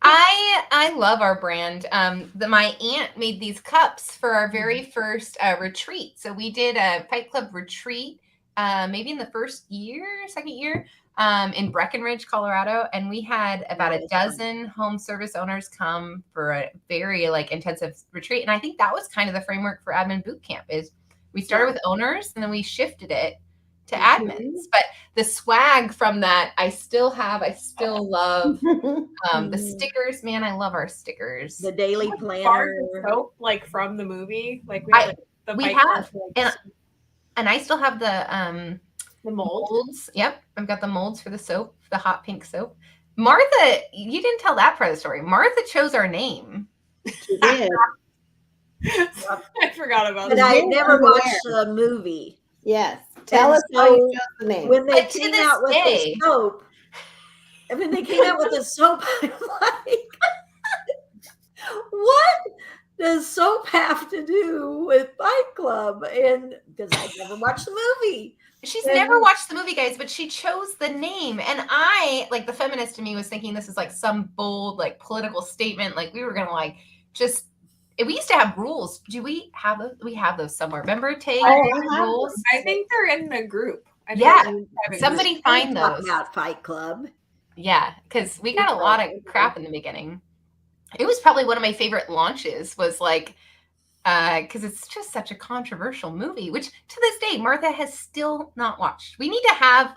I love our brand. My aunt made these cups for our very first retreat. So we did a Fight Club retreat, maybe in the second year, in Breckenridge, Colorado, and we had about a dozen home service owners come for a very intensive retreat. And I think that was kind of the framework for Admin Boot Camp. Is we started with owners and then we shifted it to admins. But the swag from that, I still love the stickers. Man, I love our stickers. The daily planner, bars of soap, from the movie. And I still have the molds. Yep, I've got the molds for the soap, the hot pink soap. Martha, you didn't tell that part of the story. Martha chose our name. She did. I forgot about that. But I never watched the movie. Yes. Tell us how you chose the name. When they came out with the soap, I'm like, what does soap have to do with Fight Club? And because I never watched the movie. She's never watched the movie, guys, but she chose the name. And I, the feminist in me, was thinking this is some bold, political statement. We were going to we used to have rules. Do we have those? We have those somewhere. Remember, Tay? Rules? I think they're in the group. Somebody find those. About Fight Club. Yeah, because we got a lot of crap in the beginning. It was probably one of my favorite launches. Was because it's just such a controversial movie, which to this day Martha has still not watched. We need to have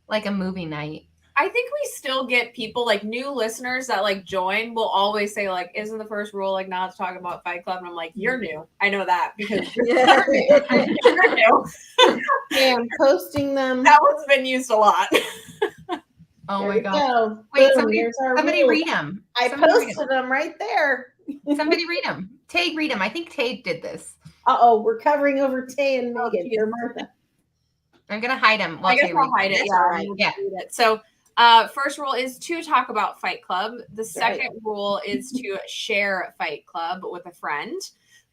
a movie night. I think we still get people new listeners that join will always say isn't the first rule not to talk about Fight Club? And I'm like, you're new. I know that because you're new. Yeah, I'm posting them. That one's been used a lot. Oh my God. Go. Wait, somebody read them. I posted them right there. Somebody read them. Tay, read them. I think Tay did this. We're covering over Tay and Megan. You're Martha. I'm going to hide them. I guess I'll hide it. Yeah. So first rule is to talk about Fight Club. The second rule is to share Fight Club with a friend.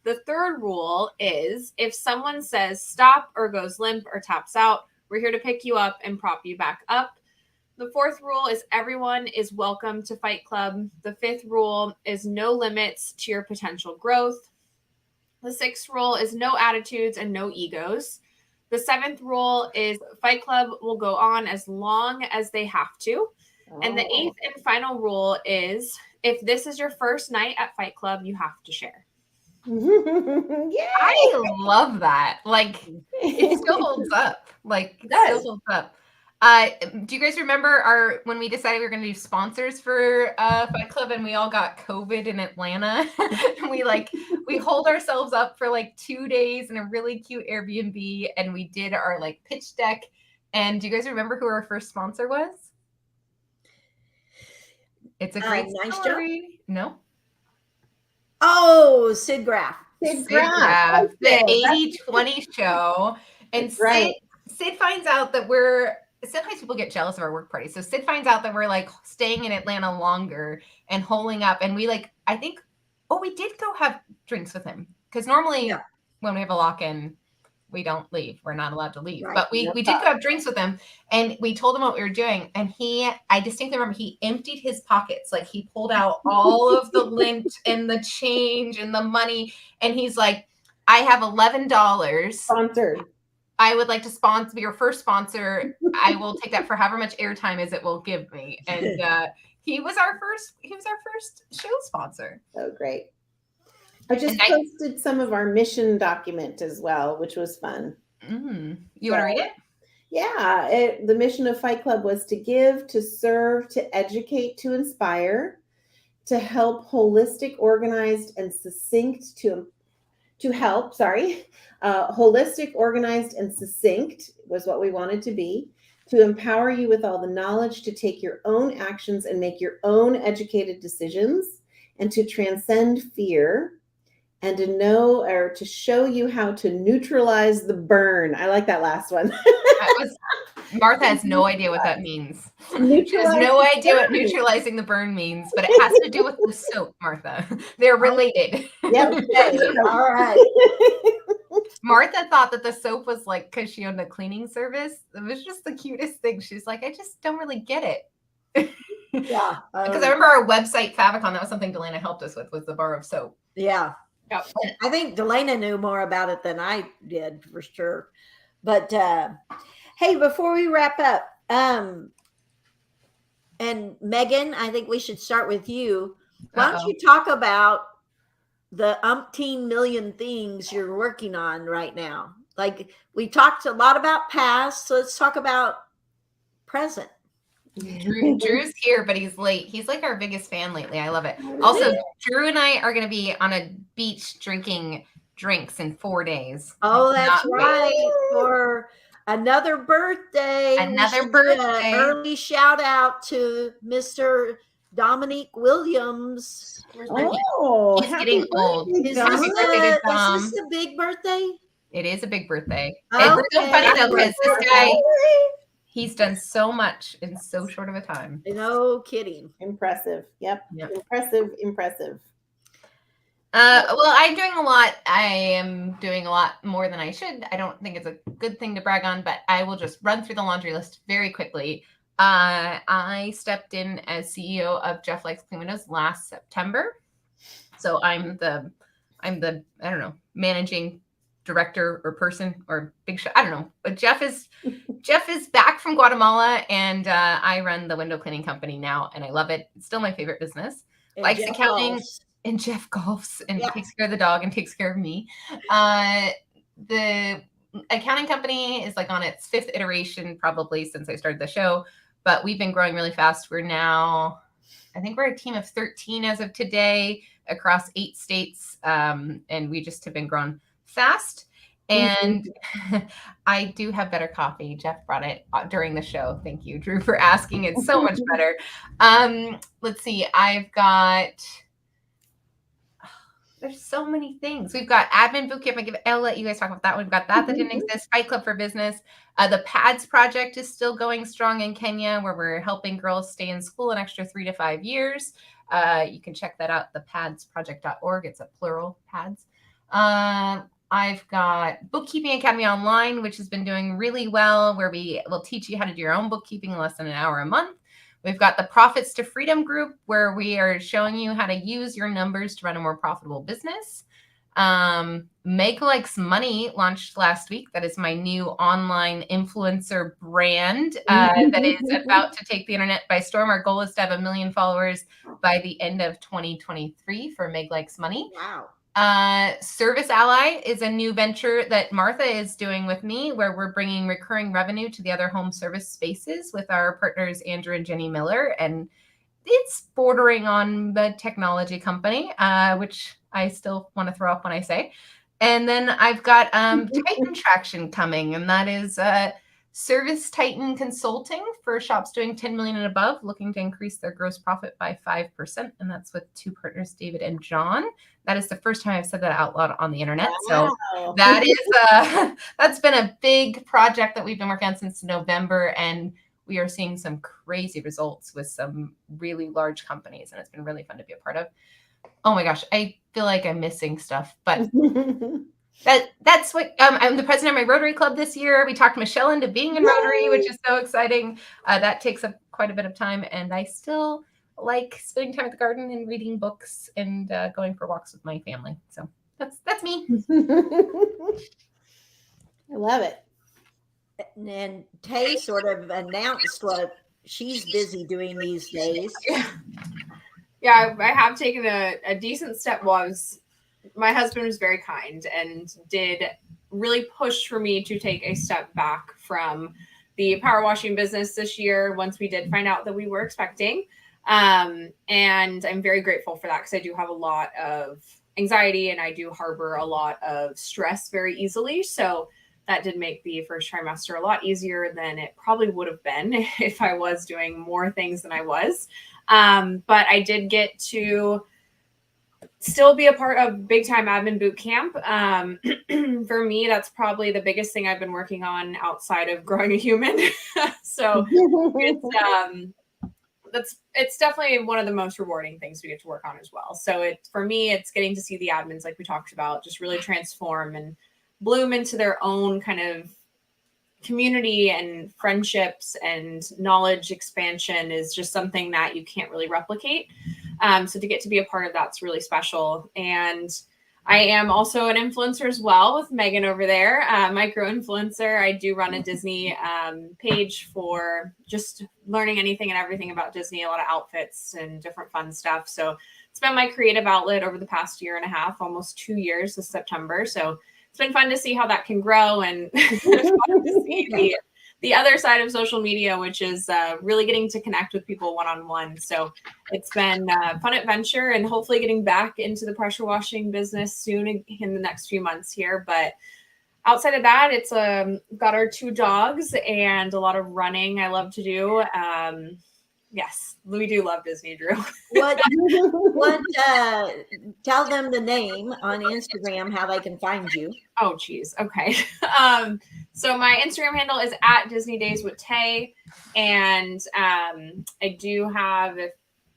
The third rule is if someone says stop or goes limp or taps out, we're here to pick you up and prop you back up. The fourth rule is everyone is welcome to Fight Club. The fifth rule is no limits to your potential growth. The sixth rule is no attitudes and no egos. The seventh rule is Fight Club will go on as long as they have to. And the eighth and final rule is if this is your first night at Fight Club, you have to share. I love that. It still holds up. It still holds up. Do you guys remember when we decided we were going to do sponsors for Fight Club and we all got COVID in Atlanta? And we hold ourselves up for 2 days in a really cute Airbnb and we did our pitch deck. And do you guys remember who our first sponsor was? It's a great story. No. Oh, Sid Graff. Sid Graff, the 80/20 show. And Sid finds out that we're sometimes people get jealous of our work parties. So Sid finds out that we're like staying in Atlanta longer and holing up. And we like, I think, we did go have drinks with him. Because normally when we have a lock-in, we don't leave. We're not allowed to leave. Right. But we did go have drinks with him. And we told him what we were doing. And I distinctly remember he emptied his pockets. Like he pulled out all of the lint and the change and the money. And he's like, I have $11. Sponsored. I would like to be your first sponsor. I will take that for however much airtime as it will give me. And he was our first show sponsor. Oh, great. I just posted some of our mission document as well, which was fun. You want to read it? Yeah. The mission of Fight Club was to give, to serve, to educate, to inspire, to help holistic, organized, and succinct, holistic, organized, and succinct was what we wanted to be, to empower you with all the knowledge to take your own actions and make your own educated decisions, and to transcend fear, and to know or to show you how to neutralize the burn. I like that last one. Martha has no idea what that means. She has no idea what neutralizing the burn means, but it has to do with the soap, Martha. They're related. Yep. All right. Martha thought that the soap was like, because she owned a cleaning service. It was just the cutest thing. She's like, I just don't really get it. Yeah. Because I remember our website, Favicon, that was something Delana helped us with, was the bar of soap. Yeah. Yep. I think Delana knew more about it than I did for sure. But hey, before we wrap up, and Megan, I think we should start with you. Why don't you talk about the umpteen million things you're working on right now? Like we talked a lot about past, so let's talk about present. Drew's here, but he's late. He's like our biggest fan lately. I love it. Also, Drew and I are going to be on a beach drinking drinks in 4 days. Oh, that's right. For another birthday. Early shout out to Mr. Dominique Williams. Oh, he's getting old. Is this a big birthday? It is a big birthday. Okay. It's so funny though, because this guy, he's done so much in so short of a time. No kidding. Impressive. Yep. Impressive. Well, I'm doing a lot. I am doing a lot more than I should. I don't think it's a good thing to brag on, but I will just run through the laundry list very quickly. I stepped in as CEO of Jeff Likes Clean Windows last September. So I'm the I don't know, managing director or person or big shot. I don't know. But Jeff is back from Guatemala, and I run the window cleaning company now, and I love it. It's still my favorite business. And Likes Jeff accounting. golfs. And Jeff golfs and takes care of the dog and takes care of me. The accounting company is like on its 5th iteration probably since I started the show, but we've been growing really fast. I think we're a team of 13 as of today across 8 states. And we just have been growing fast. And I do have better coffee. Jeff brought it during the show. Thank you, Drew, for asking. It's so much better. Let's see. There's so many things. We've got admin bootcamp. I'll let you guys talk about that one. We've got that didn't exist. Fight Club for Business. The PADS project is still going strong in Kenya, where we're helping girls stay in school an extra 3 to 5 years. You can check that out, thepadsproject.org. It's a plural, PADS. I've got Bookkeeping Academy Online, which has been doing really well, where we will teach you how to do your own bookkeeping in less than an hour a month. We've got the Profits to Freedom group, where we are showing you how to use your numbers to run a more profitable business. Meg Likes Money launched last week. That is my new online influencer brand that is about to take the internet by storm. Our goal is to have 1 million followers by the end of 2023 for Meg Likes Money. Wow. Service Ally is a new venture that Martha is doing with me, where we're bringing recurring revenue to the other home service spaces with our partners, Andrew and Jenny Miller. And it's bordering on the technology company, which I still want to throw up when I say. And then I've got Titan Traction coming, and that is Service Titan Consulting for shops doing 10 million and above, looking to increase their gross profit by 5%. And that's with two partners, David and John. That is the first time I've said that out loud on the internet. Wow. So that is that's been a big project that we've been working on since November. And we are seeing some crazy results with some really large companies. And it's been really fun to be a part of. Oh my gosh, I feel like I'm missing stuff, but that's what I'm the president of my Rotary Club this year. We talked Michelle into being in Rotary, which is so exciting. That takes up quite a bit of time, and I still like spending time at the garden and reading books and going for walks with my family. So that's me. I love it. And Tay sort of announced what she's busy doing these days. Yeah, I have taken a decent step. My husband was very kind and did really push for me to take a step back from the power washing business this year once we did find out that we were expecting. And I'm very grateful for that because I do have a lot of anxiety and I do harbor a lot of stress very easily. So that did make the first trimester a lot easier than it probably would have been if I was doing more things than I was. But I did get to still be a part of big time admin boot camp. For me, that's probably the biggest thing I've been working on outside of growing a human. So it's definitely one of the most rewarding things we get to work on as well. So for me, it's getting to see the admins, like we talked about, just really transform and bloom into their own kind of community, and friendships and knowledge expansion is just something that you can't really replicate. So to get to be a part of that's really special. And I am also an influencer as well with Megan over there, micro influencer. I do run a Disney page for just learning anything and everything about Disney, a lot of outfits and different fun stuff. So it's been my creative outlet over the past year and a half, almost 2 years this September. So it's been fun to see how that can grow and fun to see the other side of social media, which is really getting to connect with people one-on-one. So it's been a fun adventure and hopefully getting back into the pressure washing business soon in the next few months here. But outside of that, it's got our 2 dogs and a lot of running I love to do. Yes, we do love Disney, Drew. What tell them the name on Instagram, how they can find you. Oh, geez. Okay. So my Instagram handle is at Disney Days with Tay. And I do have,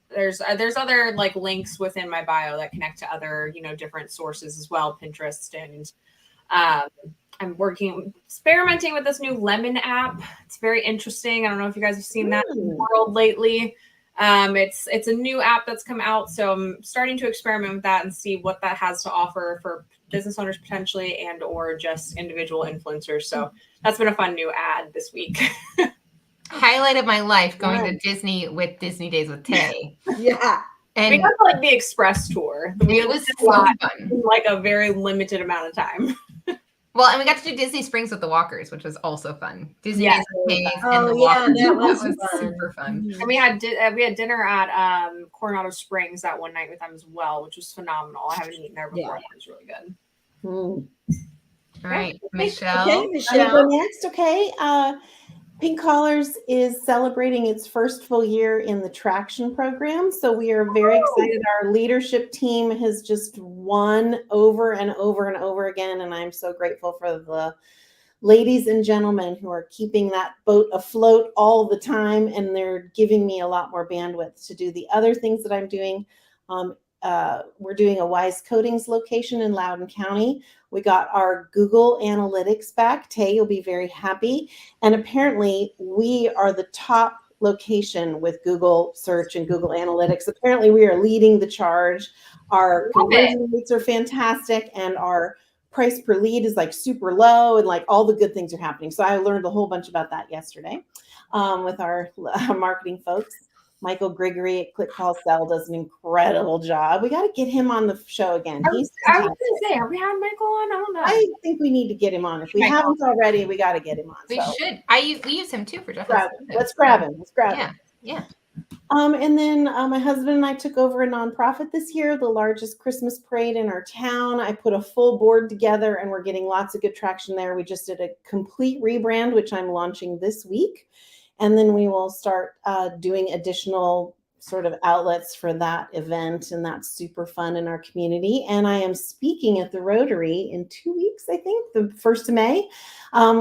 there's other like links within my bio that connect to other, different sources as well, Pinterest. And I'm experimenting with this new Lemon app. It's very interesting. I don't know if you guys have seen that in the world lately. It's a new app that's come out. So I'm starting to experiment with that and see what that has to offer for business owners potentially, and or just individual influencers. So that's been a fun new ad this week. Highlight of my life, going to Disney with Disney Days with Tay. Yeah. And we got like the express tour. It was so fun. In like a very limited amount of time. Well, and we got to do Disney Springs with the Walkers, which was also fun. Disney Days with Tay and the yeah, Walkers. that was super fun. And we had dinner at Coronado Springs that one night with them as well, which was phenomenal. I haven't eaten there before. It was really good. All right, Michelle. Okay, I'm Michelle. gonna go next. Okay. Pink Collars is celebrating its first full year in the Traction program. So we are very excited. Our leadership team has just won over and over and over again. And I'm so grateful for the ladies and gentlemen who are keeping that boat afloat all the time. And they're giving me a lot more bandwidth to do the other things that I'm doing. We're doing a Wise Coatings location in Loudoun County. We got our Google Analytics back. Tay, you'll be very happy. And apparently we are the top location with Google search and Google Analytics. Apparently we are leading the charge. Our conversion rates are fantastic and our price per lead is like super low and like all the good things are happening. So I learned a whole bunch about that yesterday with our marketing folks. Michael Grigory at Click Call Sell does an incredible job. We got to get him on the show again. I was going to say, have we had Michael on? I don't know. I think we need to get him on. If we haven't already, we got to get him on. We should. We use him too for Jeff. Let's grab him. Let's grab him. Yeah. And then my husband and I took over a nonprofit this year, the largest Christmas parade in our town. I put a full board together and we're getting lots of good traction there. We just did a complete rebrand, which I'm launching this week. And then we will start doing additional sort of outlets for that event. And that's super fun in our community. And I am speaking at the Rotary in 2 weeks, I think, the 1st of May,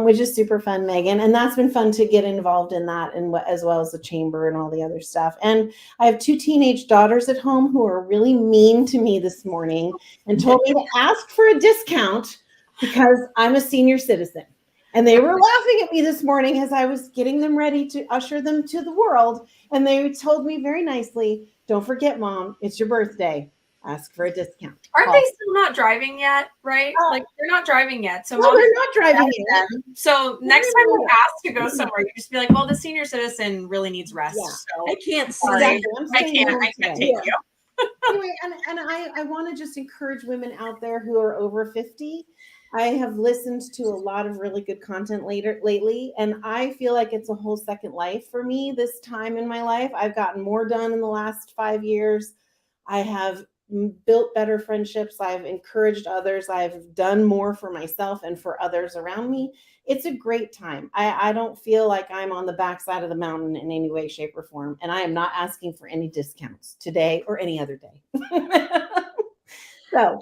which is super fun, Megan. And that's been fun to get involved in that, and as well as the chamber and all the other stuff. And I have 2 teenage daughters at home who are really mean to me this morning and told me to ask for a discount because I'm a senior citizen. And they were laughing at me this morning as I was getting them ready to usher them to the world. And they told me very nicely, don't forget, Mom, it's your birthday. Ask for a discount. Aren't they still not driving yet, right? Like they're not driving yet. So no, they're not driving yet. So next time you ask to go somewhere, you just be like, well, the senior citizen really needs rest. Yeah. So I can't see sorry. that. I can't take you. Anyway, and I want to just encourage women out there who are over 50. I have listened to a lot of really good content lately, and I feel like it's a whole second life for me this time in my life. I've gotten more done in the last 5 years. I have built better friendships. I've encouraged others. I've done more for myself and for others around me. It's a great time. I don't feel like I'm on the backside of the mountain in any way, shape, or form, and I am not asking for any discounts today or any other day. So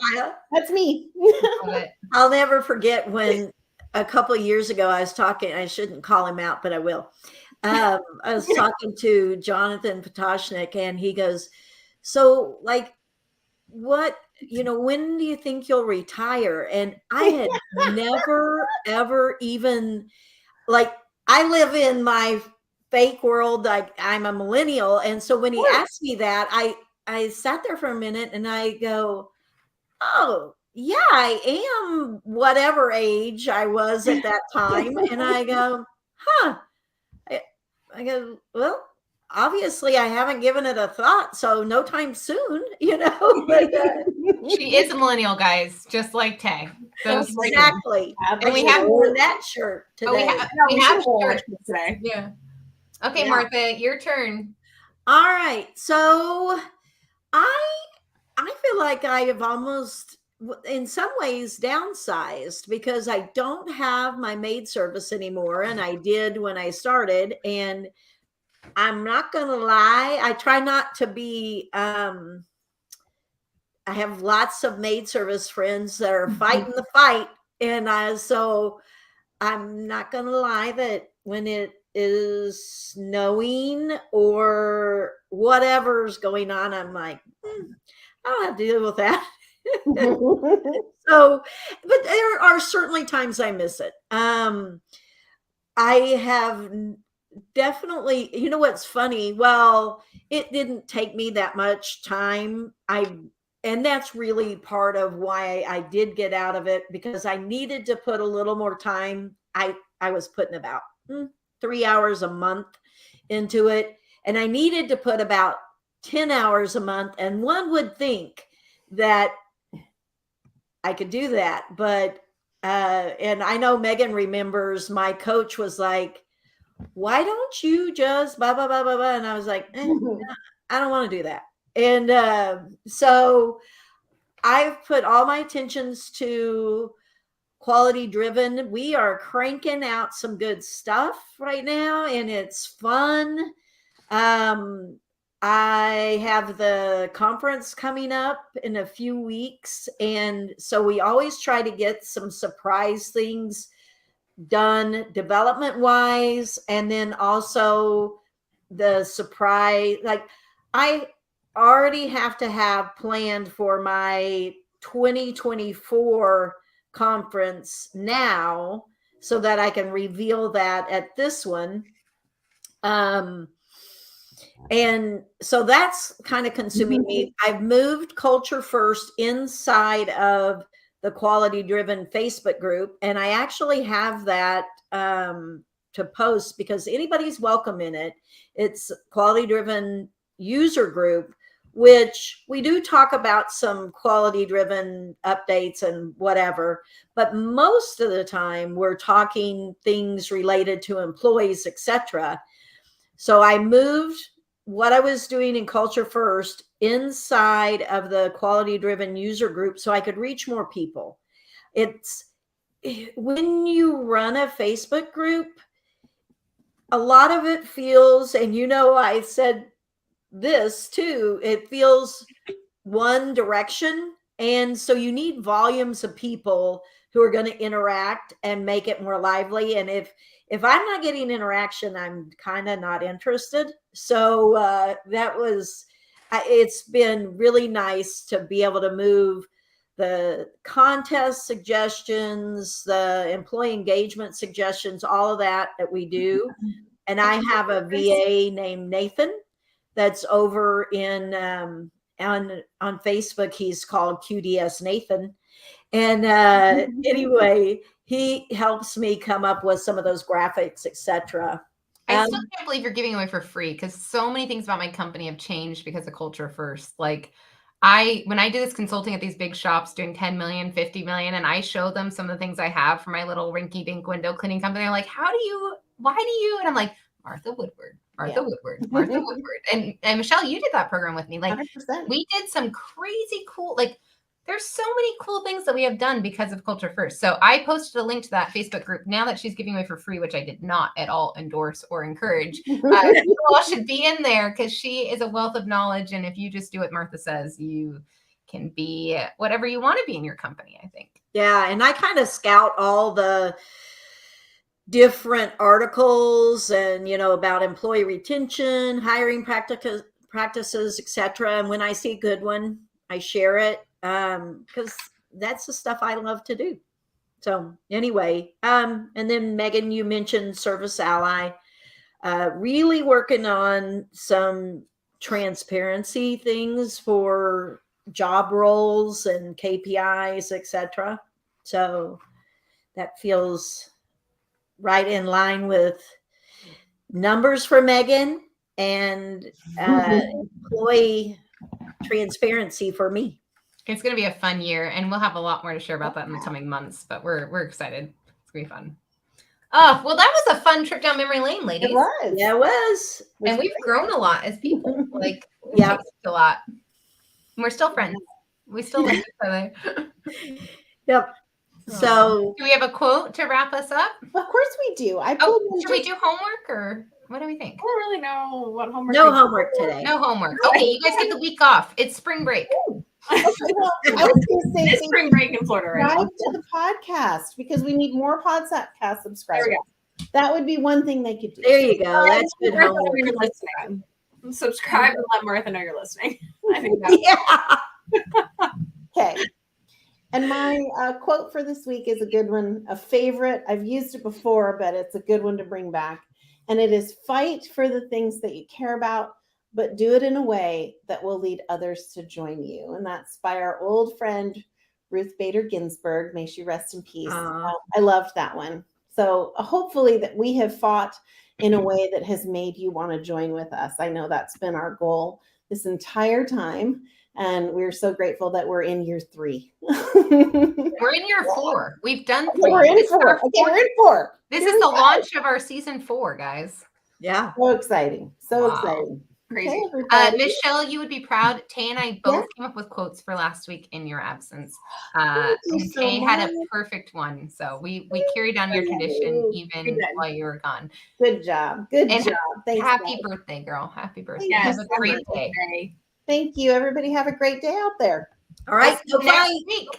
that's me. I'll never forget when a couple of years ago I was talking, I shouldn't call him out, but I will. I was talking to Jonathan Potashnik and he goes, so like, what, when do you think you'll retire? And I had never, ever even, like, I live in my fake world. I'm a millennial. And so when he asked me that, I sat there for a minute and I go, oh, yeah, I am whatever age I was at that time. And I go, I go, well, obviously I haven't given it a thought. So no time soon, But, she is a millennial, guys, just like Tay. Exactly. And we have worn that shirt today. We have shirts today. Yeah. Okay, Yeah. Martha, your turn. All right. So I feel like I have almost, in some ways, downsized because I don't have my maid service anymore. And I did when I started. And I'm not going to lie. I try not to be, I have lots of maid service friends that are fighting the fight. And so I'm not going to lie that when it is snowing or whatever's going on, I'm like, I don't have to deal with that. So, but there are certainly times I miss it. I have definitely, what's funny? Well, it didn't take me that much time. And that's really part of why I did get out of it, because I needed to put a little more time. I was putting about 3 hours a month into it. And I needed to put about 10 hours a month. And one would think that I could do that. But, and I know Megan remembers my coach was like, why don't you just blah, blah, blah, blah, blah. And I was like, I don't want to do that. And so I've put all my attentions to quality driven. We are cranking out some good stuff right now and it's fun. I have the conference coming up in a few weeks. And so we always try to get some surprise things done development wise. And then also the surprise, like I already have to have planned for my 2024 conference now so that I can reveal that at this one. And so that's kind of consuming me. I've moved Culture First inside of the Quality Driven Facebook group. And I actually have that to post because anybody's welcome in it. It's Quality Driven user group, which we do talk about some quality driven updates and whatever. But most of the time we're talking things related to employees, etc. So I moved what I was doing in Culture First inside of the quality driven user group so I could reach more people. It's when you run a Facebook group, a lot of it feels, and I said this too, it feels one direction. And so you need volumes of people who are going to interact and make it more lively. And if I'm not getting interaction, I'm kind of not interested. So it's been really nice to be able to move the contest suggestions, the employee engagement suggestions, all of that we do. And I have a VA named Nathan that's over in on Facebook. He's called QDS Nathan. And anyway, he helps me come up with some of those graphics, etc. I still can't believe you're giving away for free, because so many things about my company have changed because of Culture First. Like when I do this consulting at these big shops doing 10 million, 50 million, and I show them some of the things I have for my little rinky dink window cleaning company, they're like, why do you? And I'm like, Martha Woodward. And Michelle, you did that program with me. Like 100%. We did some crazy cool, like there's so many cool things that we have done because of Culture First. So I posted a link to that Facebook group now that she's giving away for free, which I did not at all endorse or encourage. You all should be in there because she is a wealth of knowledge. And if you just do what Martha says, you can be whatever you want to be in your company, I think. Yeah. And I kind of scout all the different articles and, about employee retention, hiring practices, etc. And when I see a good one, I share it. Because that's the stuff I love to do. So anyway, and then Megan, you mentioned Service Ally, really working on some transparency things for job roles and KPIs, etc. So that feels right in line with numbers for Megan and employee transparency for me. It's going to be a fun year, and we'll have a lot more to share about that in the coming months, but we're excited. It's going to be fun. Oh, well, that was a fun trip down memory lane, ladies. It was. Yeah, it was. And we've grown a lot as people. Like, yeah, a lot. And we're still friends. We still like each other. Yep. So, do we have a quote to wrap us up? Of course we do. Should we do homework, or what do we think? I don't really know what homework. No homework today. No homework. Okay, you guys get the week off. It's spring break. Okay, well, I was going to say It's spring break in Florida right now. Subscribe to the podcast because we need more podcast subscribers. That would be one thing they could do. There you go. That's good Martha, homework. you're listening. Subscribe and let Martha know you're listening. I think that's Yeah. Okay. And my quote for this week is a good one, a favorite. I've used it before, but it's a good one to bring back. And it is, fight for the things that you care about, but do it in a way that will lead others to join you. And that's by our old friend, Ruth Bader Ginsburg. May she rest in peace. I loved that one. So hopefully that we have fought in a way that has made you want to join with us. I know that's been our goal this entire time. And we're so grateful that we're in year 3. We're in year 4. We've done 3. We're in 4. Okay, we're in 4. This is the launch of our season 4, guys. Yeah. So exciting. So exciting. crazy. Okay, Michelle, you would be proud. Tay and I both came up with quotes for last week in your absence. And so Tay had a much. perfect one. So we carried on your tradition even while you were gone. Good job. Good And job. Thanks. Happy guys. birthday, girl. Happy birthday. Yes, Have a great day. Thank you. Everybody have a great day out there. All right. Next Bye. week.